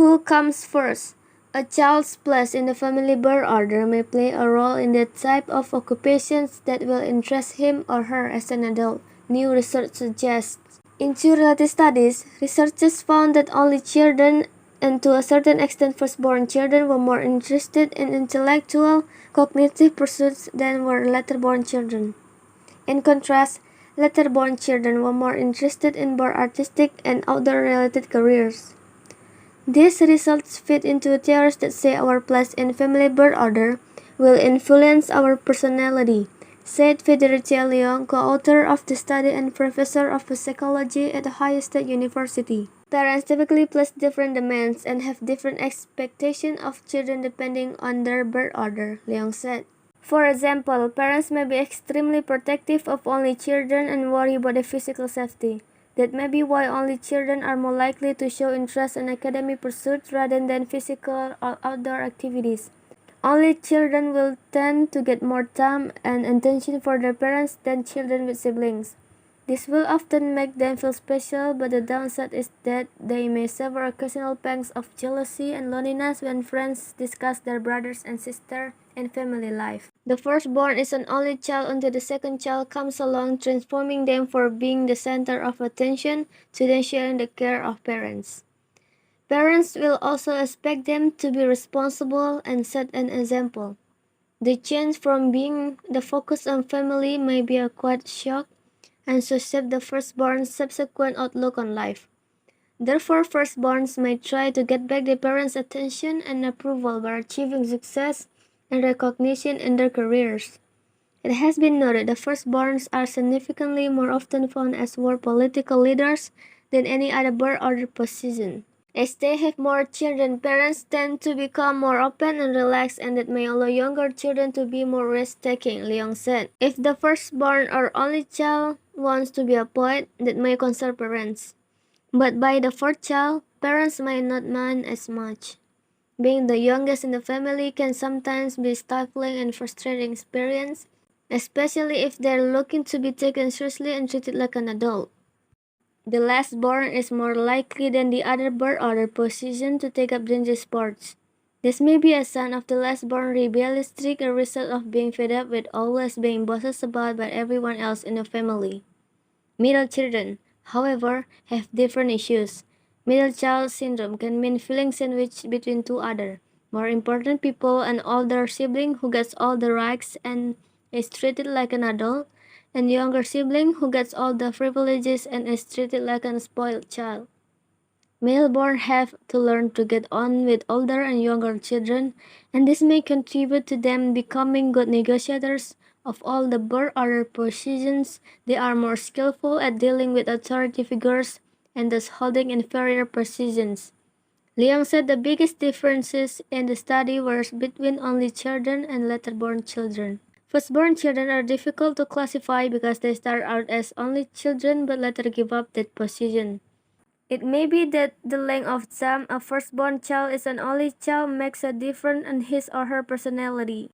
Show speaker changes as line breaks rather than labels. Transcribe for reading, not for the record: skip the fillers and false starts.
Who comes first? A child's place in the family birth order may play a role in the type of occupations that will interest him or her as an adult, new research suggests. In two related studies, researchers found that only children and to a certain extent firstborn children were more interested in intellectual, cognitive pursuits than were later-born children. In contrast, later-born children were more interested in more artistic and outdoor-related careers. These results fit into theories that say our place in family birth order will influence our personality, said Federica Leong, co-author of the study and professor of psychology at Ohio State University. Parents typically place different demands and have different expectations of children depending on their birth order, Leong said. For example, parents may be extremely protective of only children and worry about their physical safety. That may be why only children are more likely to show interest in academic pursuits rather than physical or outdoor activities. Only children will tend to get more time and attention for their parents than children with siblings. This will often make them feel special, but the downside is that they may suffer occasional pangs of jealousy and loneliness when friends discuss their brothers and sisters and family life. The firstborn is an only child until the second child comes along, transforming them from being the center of attention to then sharing the care of parents. Parents will also expect them to be responsible and set an example. The change from being the focus on family may be a quite shock and so shape the firstborn's subsequent outlook on life. Therefore, firstborns may try to get back their parents' attention and approval by achieving success and recognition in their careers. It has been noted that firstborns are significantly more often found as world political leaders than any other birth order position. As they have more children, parents tend to become more open and relaxed, and that may allow younger children to be more risk-taking, Leong said. If the firstborn or only child wants to be a poet, that may concern parents. But by the fourth child, parents may not mind as much. Being the youngest in the family can sometimes be a stifling and frustrating experience, especially if they're looking to be taken seriously and treated like an adult. The last-born is more likely than the other birth order position to take up dangerous sports. This may be a sign of the last-born rebellious streak, a result of being fed up with always being bossed about by everyone else in the family. Middle children, however, have different issues. Middle child syndrome can mean feeling sandwiched between two other, more important people, an older sibling who gets all the rights and is treated like an adult, and younger sibling who gets all the privileges and is treated like a spoiled child. Male-born have to learn to get on with older and younger children, and this may contribute to them becoming good negotiators of all the birth order positions. They are more skillful at dealing with authority figures and thus holding inferior positions. Leong said the biggest differences in the study were between only children and later-born children. Firstborn children are difficult to classify because they start out as only children but later give up that position. It may be that the length of time a firstborn child is an only child makes a difference in his or her personality.